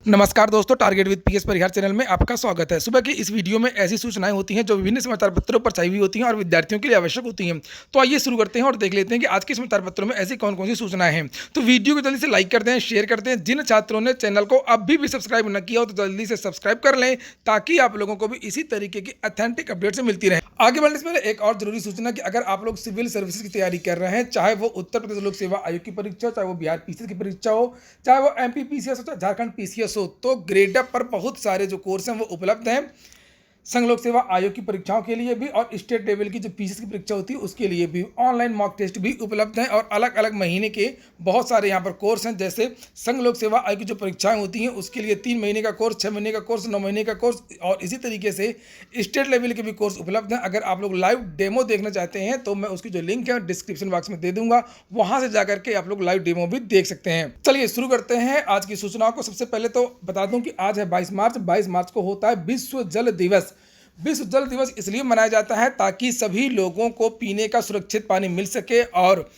नमस्कार दोस्तों, target with PS Parihar channel में आपका स्वागत है। सुबह की इस वीडियो में ऐसी सूचनाएं होती हैं जो विभिन्न समाचार पत्रों पर छाई हुई होती हैं और विद्यार्थियों के लिए आवश्यक होती हैं। तो आइए शुरू करते हैं और देख लेते हैं कि आज के समाचार पत्रों में ऐसी कौन कौन सी सूचनाएं हैं। तो वीडियो को जल्दी से लाइक कर दें, शेयर कर दें। जिन छात्रों ने चैनल को अभी भी सब्सक्राइब न किया हो तो जल्दी से सब्सक्राइब कर लें, ताकि आप लोगों को भी इसी तरीके की ऑथेंटिक अपडेट्स मिलती रहे। आगे बढ़ने से पहले एक और जरूरी सूचना कि अगर आप लोग सिविल सर्विसेज की तैयारी कर रहे हैं, चाहे वो उत्तर प्रदेश लोक सेवा आयोग की परीक्षा हो, चाहे वो बिहार पीसीएस की परीक्षा हो, चाहे वो एमपी पीसीएस हो, चाहे झारखंड पीसीएस हो, तो ग्रेड अप पर बहुत सारे जो कोर्स हैं वो उपलब्ध हैं। संघ लोक सेवा आयोग की परीक्षाओं के लिए भी और स्टेट लेवल की जो पीसीएस की परीक्षा होती है उसके लिए भी ऑनलाइन मॉक टेस्ट भी उपलब्ध हैं और अलग अलग महीने के बहुत सारे यहाँ पर कोर्स हैं। जैसे संघ लोक सेवा आयोग की जो परीक्षाएं होती हैं उसके लिए 3 महीने का कोर्स, 6 महीने का कोर्स, 9 महीने का कोर्स और इसी तरीके से स्टेट लेवल के भी कोर्स उपलब्ध हैं। अगर आप लोग लाइव डेमो देखना चाहते हैं तो मैं उसकी जो लिंक है डिस्क्रिप्शन बॉक्स में दे दूंगा, वहां से जाकर के आप लोग लाइव डेमो भी देख सकते हैं। चलिए शुरू करते हैं आज की सूचनाओं को। सबसे पहले तो बता दूं कि आज है 22 मार्च। 22 मार्च को होता है विश्व जल दिवस। विश्व जल दिवस इसलिए मनाया जाता है ताकि सभी लोगों को पीने का सुरक्षित पानी मिल सके और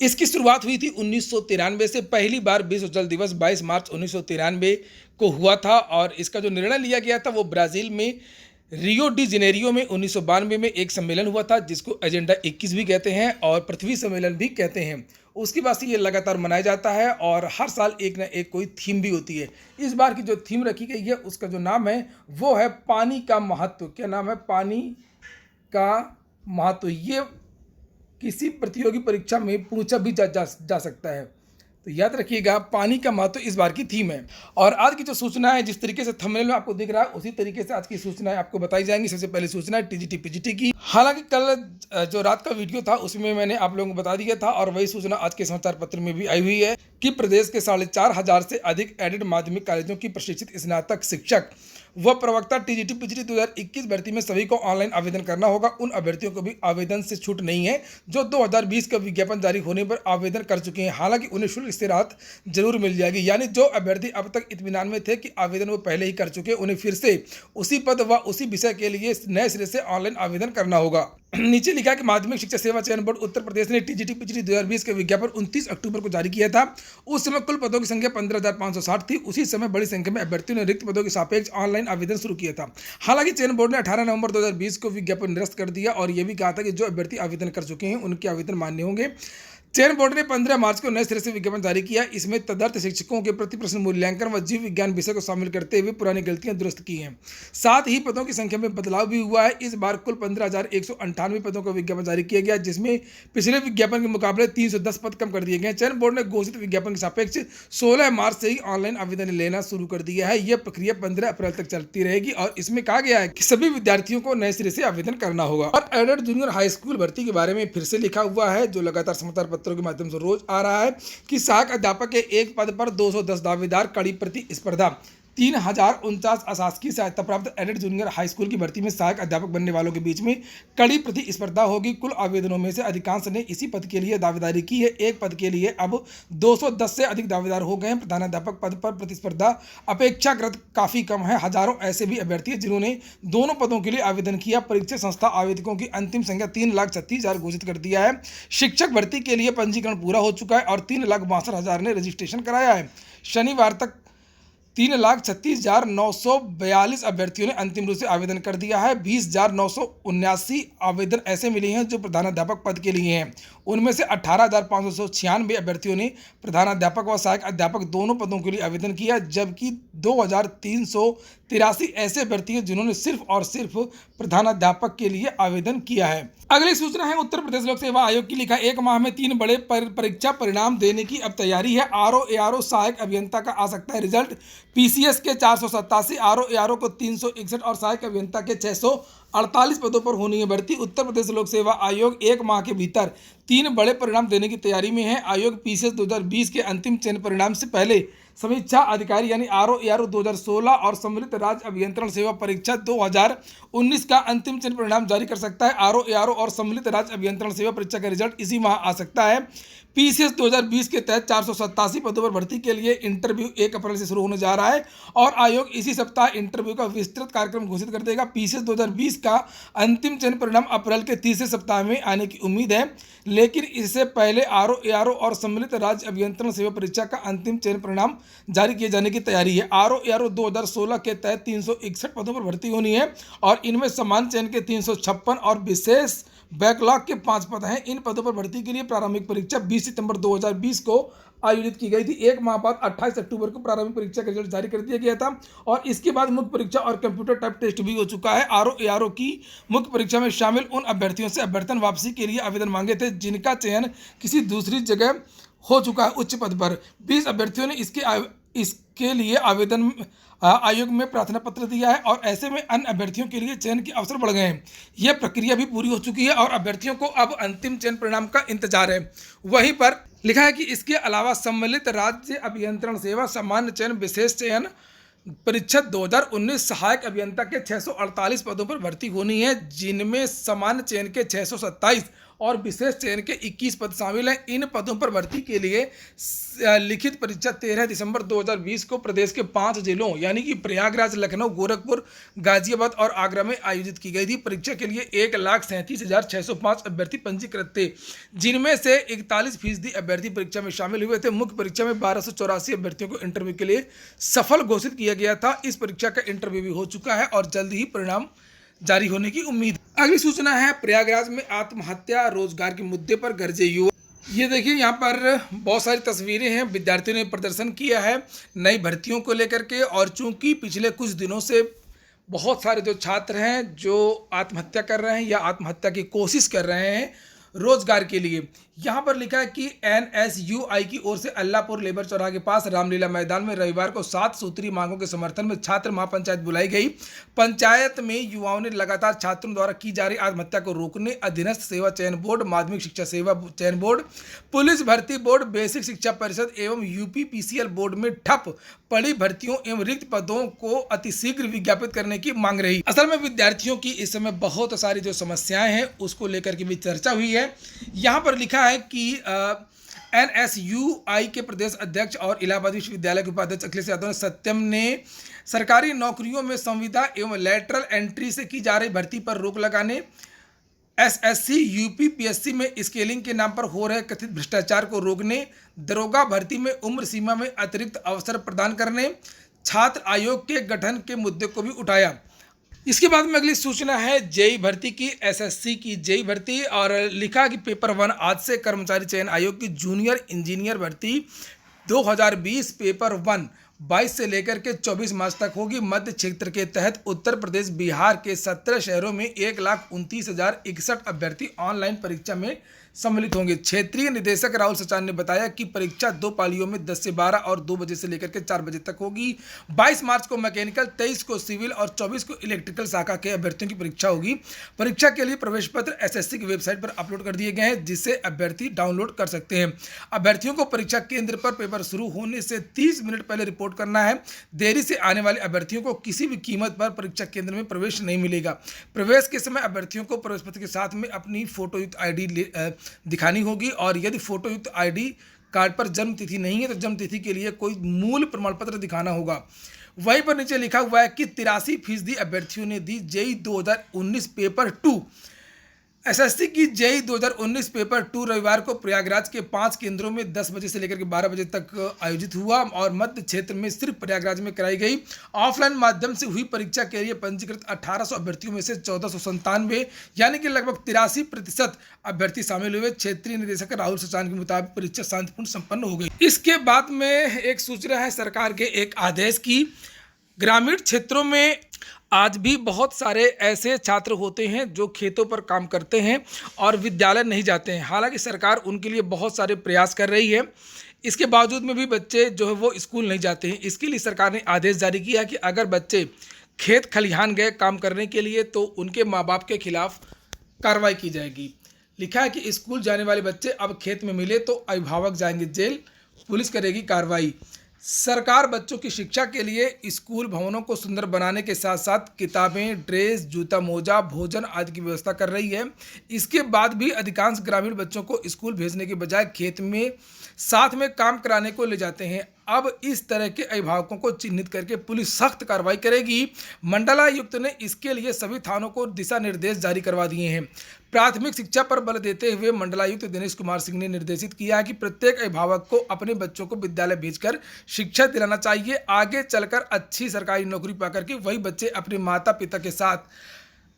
इसकी शुरुआत हुई थी 1993 से। पहली बार विश्व जल दिवस 22 मार्च 1993 को हुआ था और इसका जो निर्णय लिया गया था वो ब्राज़ील में रियो डी जेनेरियो में 1992 में एक सम्मेलन हुआ था जिसको एजेंडा 21 भी कहते हैं और पृथ्वी सम्मेलन भी कहते हैं। उसके बाद से ये लगातार मनाया जाता है और हर साल एक ना एक कोई थीम भी होती है। इस बार की जो थीम रखी गई है उसका जो नाम है वो है पानी का महत्व। क्या नाम है? पानी का महत्व। ये किसी प्रतियोगी परीक्षा में पूछा भी जा सकता है, तो याद रखिएगा पानी का महत्व इस बार की थीम है। और आज की जो सूचना है जिस तरीके से थंबनेल में आपको दिख रहा है उसी तरीके से आज की सूचनाएं आपको बताई जाएंगी। सबसे पहले सूचना है टीजीटी पीजीटी की। हालांकि कल जो रात का वीडियो था उसमें मैंने आप लोगों को बता दिया था और वही सूचना आज के समाचार पत्र में भी आई हुई है कि प्रदेश के 4,500 से अधिक एडेड माध्यमिक कॉलेजों की प्रशिक्षित स्नातक शिक्षक व प्रवक्ता टीजीटी पीजीटी 2021 भर्ती में सभी को ऑनलाइन आवेदन करना होगा। उन अभ्यर्थियों को भी आवेदन से छूट नहीं है जो 2020 का विज्ञापन जारी होने पर आवेदन कर चुके हैं। हालांकि उन्हें शुल्क से राहत जरूर मिल जाएगी। यानी जो अभ्यर्थी अब तक इत्मीनान में थे कि आवेदन वो पहले ही कर चुके, उन्हें फिर से उसी पद व उसी विषय के लिए नए सिरे से ऑनलाइन आवेदन करना होगा। नीचे लिखा कि माध्यमिक शिक्षा सेवा चयन बोर्ड उत्तर प्रदेश ने टीजीटी पीजीटी 2020 का विज्ञापन 29 अक्टूबर को जारी किया था। उस समय कुल पदों की संख्या 15,560 थी। उसी समय बड़ी संख्या में अभ्यर्थियों ने रिक्त पदों के सापेक्ष ऑनलाइन आवेदन शुरू किया था। हालांकि चयन बोर्ड ने 18 नवंबर 2020 को विज्ञापन निरस्त कर दिया और यह भी कहा था कि जो अभ्यर्थी आवेदन कर चुके हैं उनके आवेदन मान्य होंगे। चयन बोर्ड ने 15 मार्च को नए सिरे से विज्ञापन जारी किया। इसमें तदर्थ शिक्षकों के प्रति प्रश्न मूल्यांकन व जीव विज्ञान विषय को शामिल करते हुए पुरानी गलतियां दुरुस्त की हैं। साथ ही पदों की संख्या में बदलाव भी हुआ है। इस बार कुल 15,198 पदों का विज्ञापन जारी किया गया, जिसमें पिछले विज्ञापन के मुकाबले 310 पद कम कर दिए गए। चयन बोर्ड ने घोषित विज्ञापन के सापेक्ष 16 मार्च से ही ऑनलाइन आवेदन लेना शुरू कर दिया है। यह प्रक्रिया 15 अप्रैल तक चलती रहेगी और इसमें कहा गया है कि सभी विद्यार्थियों को नए सिरे से आवेदन करना होगा। और एडेड जूनियर हाई स्कूल भर्ती के बारे में फिर से लिखा हुआ है जो लगातार समाचार पत्रों के माध्यम से रोज आ रहा है कि सहायक अध्यापक के एक पद पर 210 दावेदार, कड़ी प्रतिस्पर्धा। 3,049 अशासकीय सहायता प्राप्त एडेड जूनियर हाई स्कूल की भर्ती में सहायक अध्यापक बनने वालों के बीच में कड़ी प्रतिस्पर्धा होगी। कुल आवेदनों में से अधिकांश ने इसी पद के लिए दावेदारी की है। एक पद के लिए अब 210 से अधिक दावेदार हो गए हैं। प्रधानाध्यापक पद पर प्रतिस्पर्धा अपेक्षाकृत काफी कम है। हजारों ऐसे भी अभ्यर्थी हैं जिन्होंने दोनों पदों के लिए आवेदन किया। परीक्षा संस्था आवेदकों की अंतिम संख्या 3,36,000 घोषित कर दिया है। शिक्षक भर्ती के लिए पंजीकरण पूरा हो चुका है और 3,62,000 ने रजिस्ट्रेशन कराया है। शनिवार तक 3,36,942 अभ्यर्थियों ने अंतिम रूप से आवेदन कर दिया है। 20,979 आवेदन ऐसे मिले हैं जो प्रधानाध्यापक पद के लिए हैं। उनमें से 18,596 अभ्यर्थियों ने प्रधानाध्यापक व सहायक अध्यापक दोनों पदों के लिए आवेदन किया, जबकि 2,383 ऐसे अभ्यर्थी हैं जिन्होंने सिर्फ और सिर्फ प्रधानाध्यापक के लिए आवेदन किया है। अगली सूचना है उत्तर प्रदेश लोक सेवा आयोग की। लिखा 1 माह में 3 बड़े परीक्षा परिणाम देने की अब तैयारी है। आरओ एआरओ सहायक अभियंता का आ सकता है रिजल्ट। पीसीएस के 487, आरओ एआरओ को 361 और सहायक अभियंता के 648 पदों पर होनी है भर्ती। उत्तर प्रदेश लोक सेवा आयोग 1 माह के भीतर 3 बड़े परिणाम देने की तैयारी में है। आयोग पीसीएस 2020 के अंतिम चयन परिणाम से पहले समीक्षा अधिकारी यानी आरओ एआरओ 2016 और सम्मिलित राज्य अभियंत्रण सेवा परीक्षा 2019 का अंतिम चयन परिणाम जारी कर सकता है। आरओ एआरओ और सम्मिलित राज्य अभियंत्रण सेवा परीक्षा का रिजल्ट इसी माह आ सकता है। पीसीएस 2020 के तहत 487 पदों पर भर्ती के लिए इंटरव्यू 1 अप्रैल से शुरू होने जा रहा है और आयोग इसी सप्ताह इंटरव्यू का विस्तृत कार्यक्रम घोषित कर देगा। पीसीएस 2020 का अंतिम चयन परिणाम अप्रैल के तीसरे सप्ताह में आने की उम्मीद है, लेकिन इससे पहले आरओ एआरओ और सम्मिलित राज्य अभियंत्रण सेवा परीक्षा का अंतिम चयन परिणाम जारी किए जाने की तैयारी है। आरओ एआरओ 2016 के तहत 361 पदों पर भर्ती होनी है और इनमें समान चयन के 356 और विशेष बैकलॉग के 5 पद हैं। इन पदों पर भर्ती के लिए प्रारंभिक परीक्षा 20 सितंबर 2020 को आयोजित की गई थी। एक माह बाद 28 अक्टूबर को प्रारंभिक परीक्षा का रिजल्ट जारी कर दिया गया था और इसके बाद मुख्य परीक्षा और कंप्यूटर टाइप टेस्ट भी हो चुका है। आरओ एआरओ की मुख्य परीक्षा में शामिल उन अभ्यर्थियों से अभ्यर्थन वापसी के लिए आवेदन मांगे थे जिनका चयन किसी दूसरी जगह हो चुका है। उच्च पद पर 20 अभ्यर्थियों ने इसके लिए आवेदन आयोग में प्रार्थना पत्र दिया है और ऐसे में अन्य अभ्यर्थियों के लिए चयन के अवसर बढ़ गए हैं। यह प्रक्रिया भी पूरी हो चुकी है और अभ्यर्थियों को अब अंतिम चयन परिणाम का इंतजार है। वहीं पर लिखा है कि इसके अलावा सम्मिलित राज्य अभियंत्रण सेवा सामान्य चयन विशेष चयन परीक्षा 2019 सहायक अभियंता के 648 पदों पर भर्ती होनी है जिनमें सामान्य चयन के 627 और विशेष चयन के 21 पद शामिल हैं। इन पदों पर भर्ती के लिए लिखित परीक्षा 13 दिसंबर 2020 को प्रदेश के 5 जिलों यानी कि प्रयागराज, लखनऊ, गोरखपुर, गाजियाबाद और आगरा में आयोजित की गई थी। परीक्षा के लिए 1,37,605 अभ्यर्थी पंजीकृत थे जिनमें से 41% अभ्यर्थी परीक्षा में शामिल हुए थे। मुख्य परीक्षा में 1284 अभ्यर्थियों को इंटरव्यू के लिए सफल घोषित किया गया था। इस परीक्षा का इंटरव्यू भी हो चुका है और जल्द ही परिणाम जारी होने की उम्मीद। अगली सूचना है प्रयागराज में आत्महत्या रोजगार के मुद्दे पर गरजे युवा। ये देखिए यहाँ पर बहुत सारी तस्वीरें हैं। विद्यार्थियों ने प्रदर्शन किया है नई भर्तियों को लेकर के और चूंकि पिछले कुछ दिनों से बहुत सारे जो छात्र हैं जो आत्महत्या कर रहे हैं या आत्महत्या की कोशिश कर रहे हैं रोजगार के लिए, यहाँ पर लिखा है कि एनएसयूआई की ओर से अल्लाहपुर लेबर चौराहे के पास रामलीला मैदान में रविवार को 7 सूत्रीय मांगों के समर्थन में छात्र महापंचायत बुलाई गई। पंचायत में युवाओं ने लगातार छात्रों द्वारा की जा रही आत्महत्या को रोकने अधीनस्थ सेवा चयन बोर्ड, माध्यमिक शिक्षा सेवा चयन बोर्ड, पुलिस भर्ती बोर्ड, बेसिक शिक्षा परिषद एवं यूपीपीसीएल बोर्ड में ठप पड़ी भर्तियों एवं रिक्त पदों को अतिशीघ्र विज्ञापित करने की मांग रही। असल में विद्यार्थियों की इस समय बहुत सारी जो समस्याएं हैं उसको लेकर के भी चर्चा हुई है। यहाँ पर लिखा है कि एनएसयूआई के प्रदेश अध्यक्ष और इलाहाबाद विश्वविद्यालय के उपाध्यक्ष अखिलेश यादव ने सत्यम ने सरकारी नौकरियों में संविदा एवं लैटरल एंट्री से की जा रही भर्ती पर रोक लगाने, एसएससी यूपीपीएससी में स्केलिंग के नाम पर हो रहे कथित भ्रष्टाचार को रोकने, दरोगा भर्ती में उम्र सीमा में अतिरिक्त अवसर प्रदान करने, छात्र आयोग के गठन के मुद्दे को भी उठाया। इसके बाद में अगली सूचना है जेई भर्ती की, एसएससी की जेई भर्ती और लिखा कि पेपर 1 आज से कर्मचारी चयन आयोग की जूनियर इंजीनियर भर्ती 2020 पेपर 1 22 से लेकर के 24 मार्च तक होगी। मध्य क्षेत्र के तहत उत्तर प्रदेश, बिहार के 17 शहरों में 1,29,061 अभ्यर्थी ऑनलाइन परीक्षा में सम्मिलित होंगे। क्षेत्रीय निदेशक राहुल सचान ने बताया कि परीक्षा 2 पालियों में 10 से 12 और 2 बजे से लेकर के 4 बजे तक होगी। 22 मार्च को मैकेनिकल, 23 को सिविल और 24 को इलेक्ट्रिकल शाखा के अभ्यर्थियों की परीक्षा होगी। परीक्षा के लिए प्रवेश पत्र एसएससी की वेबसाइट पर अपलोड कर दिए गए हैं जिसे अभ्यर्थी डाउनलोड कर सकते हैं। अभ्यर्थियों को परीक्षा केंद्र पर पेपर शुरू होने से 30 मिनट पहले रिपोर्ट करना है। देरी से आने वाले अभ्यर्थियों को किसी भी कीमत पर परीक्षा केंद्र में प्रवेश नहीं मिलेगा। प्रवेश के समय अभ्यर्थियों को प्रवेश पत्र के साथ में अपनी फोटोयुक्त आईडी दिखानी होगी और यदि फोटोयुक्त आईडी कार्ड पर जन्म तिथि नहीं है तो जन्म तिथि के लिए कोई मूल प्रमाण पत्र दिखाना होगा। वहीं पर नीचे लिखा हुआ है कि 83% अभ्यर्थियों ने दी जेई 2019 पेपर 2। एसएससी की जेई 2019 पेपर 2 रविवार को प्रयागराज के 5 केंद्रों में 10 बजे से लेकर के 12 बजे तक आयोजित हुआ और मध्य क्षेत्र में सिर्फ प्रयागराज में कराई गई। ऑफलाइन माध्यम से हुई परीक्षा के लिए पंजीकृत 1800 अभ्यर्थियों में से 1497 यानी कि लगभग 83% अभ्यर्थी शामिल हुए। क्षेत्रीय निदेशक राहुल सचान के मुताबिक परीक्षा शांतिपूर्ण संपन्न हो गई। इसके बाद में एक सूचना है सरकार के एक आदेश की। ग्रामीण क्षेत्रों में आज भी बहुत सारे ऐसे छात्र होते हैं जो खेतों पर काम करते हैं और विद्यालय नहीं जाते हैं। हालांकि सरकार उनके लिए बहुत सारे प्रयास कर रही है, इसके बावजूद में भी बच्चे जो है वो स्कूल नहीं जाते हैं। इसके लिए सरकार ने आदेश जारी किया कि अगर बच्चे खेत खलिहान गए काम करने के लिए तो उनके माँ बाप के खिलाफ कार्रवाई की जाएगी। लिखा है कि स्कूल जाने वाले बच्चे अब खेत में मिले तो अभिभावक जाएंगे जेल, पुलिस करेगी कार्रवाई। सरकार बच्चों की शिक्षा के लिए स्कूल भवनों को सुंदर बनाने के साथ साथ किताबें, ड्रेस, जूता, मोजा, भोजन आदि की व्यवस्था कर रही है। इसके बाद भी अधिकांश ग्रामीण बच्चों को स्कूल भेजने के बजाय खेत में साथ में काम कराने को ले जाते हैं। अब इस तरह के अभिभावकों को चिन्हित करके पुलिस सख्त कार्रवाई करेगी। मंडलायुक्त ने इसके लिए सभी थानों को दिशा निर्देश जारी करवा दिए हैं। प्राथमिक शिक्षा पर बल देते हुए मंडलायुक्त दिनेश कुमार सिंह ने निर्देशित किया है कि प्रत्येक अभिभावक को अपने बच्चों को विद्यालय भेजकर शिक्षा दिलाना चाहिए। आगे चलकर अच्छी सरकारी नौकरी पाकर के वही बच्चे अपने माता पिता के साथ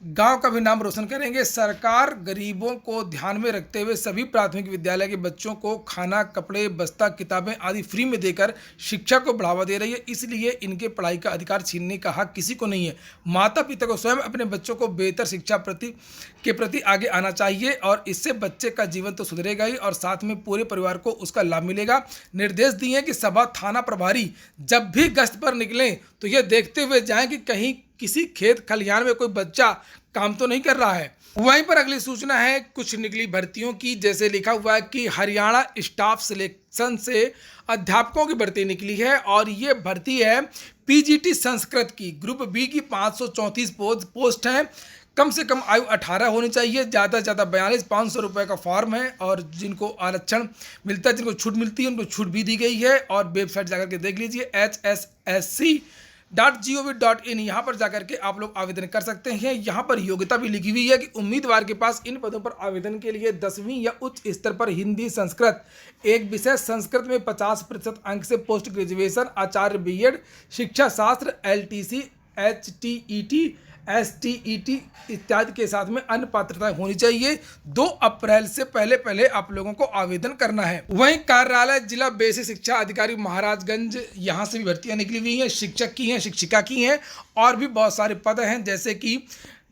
गांव का भी नाम रोशन करेंगे। सरकार गरीबों को ध्यान में रखते हुए सभी प्राथमिक विद्यालय के बच्चों को खाना, कपड़े, बस्ता, किताबें आदि फ्री में देकर शिक्षा को बढ़ावा दे रही है। इसलिए इनके पढ़ाई का अधिकार छीनने का हक किसी को नहीं है। माता पिता को स्वयं अपने बच्चों को बेहतर शिक्षा के प्रति आगे आना चाहिए और इससे बच्चे का जीवन तो सुधरेगा ही और साथ में पूरे परिवार को उसका लाभ मिलेगा। निर्देश दिए कि सभा थाना प्रभारी जब भी गश्त पर निकलें तो यह देखते हुए जाएं कि कहीं किसी खेत खलिहान में कोई बच्चा काम तो नहीं कर रहा है। वहीं पर अगली सूचना है कुछ निकली भर्तियों की। जैसे लिखा हुआ है कि हरियाणा स्टाफ सिलेक्शन से अध्यापकों की भर्ती निकली है और ये भर्ती है पीजीटी संस्कृत की। ग्रुप बी की 534 पोस्ट हैं। कम से कम आयु 18 होनी चाहिए, ज़्यादा से ज़्यादा 42। 500 रुपये का फॉर्म है और जिनको आरक्षण मिलता है, जिनको छूट मिलती है, उनको छूट भी दी गई है। और वेबसाइट जाकर के देख लीजिए hssc.gov.in। यहाँ पर जाकर के आप लोग आवेदन कर सकते हैं। यहाँ पर योग्यता भी लिखी हुई है कि उम्मीदवार के पास इन पदों पर आवेदन के लिए 10वीं या उच्च स्तर पर हिंदी, संस्कृत एक विषय, संस्कृत में 50% अंक से पोस्ट ग्रेजुएशन, आचार्य बीएड, शिक्षा शास्त्र, LTC, HTET, STET इत्यादि के साथ में अन्य पात्रताएं होनी चाहिए। 2 अप्रैल से पहले आप लोगों को आवेदन करना है। वहीं कार्यालय जिला बेसिक शिक्षा अधिकारी महाराजगंज, यहाँ से भी भर्तियां निकली हुई हैं। शिक्षक की हैं, शिक्षिका की हैं और भी बहुत सारे पद हैं जैसे कि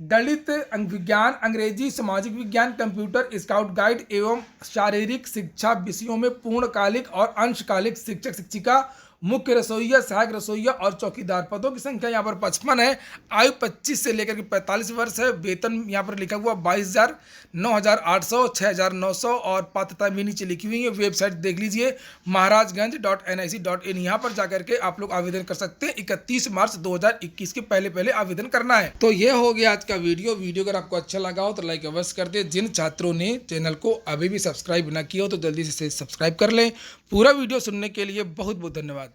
दलित विज्ञान, अंग्रेजी, सामाजिक विज्ञान, कंप्यूटर, स्काउट गाइड एवं शारीरिक शिक्षा विषयों में पूर्णकालिक और अंशकालिक शिक्षक शिक्षिका, मुख्य रसोइया, सहायक रसोइया और चौकीदार। पदों की संख्या यहाँ पर 55 है। आयु 25 से लेकर के 45 वर्ष है। वेतन यहाँ पर लिखा हुआ 22,000, 9,800, 6,900 और पात्रता भी नीचे लिखी हुई है। वेबसाइट देख लीजिए महाराजगंज.nic.in। यहाँ पर जाकर के आप लोग आवेदन कर सकते हैं। 31 मार्च 2021 के पहले आवेदन करना है। तो ये हो गया आज का वीडियो। अगर आपको अच्छा लगा हो तो लाइक अवश्य कर दे। जिन छात्रों ने चैनल को अभी भी सब्सक्राइब ना किया हो तो जल्दी से सब्सक्राइब कर लें। पूरा वीडियो सुनने के लिए बहुत बहुत धन्यवाद।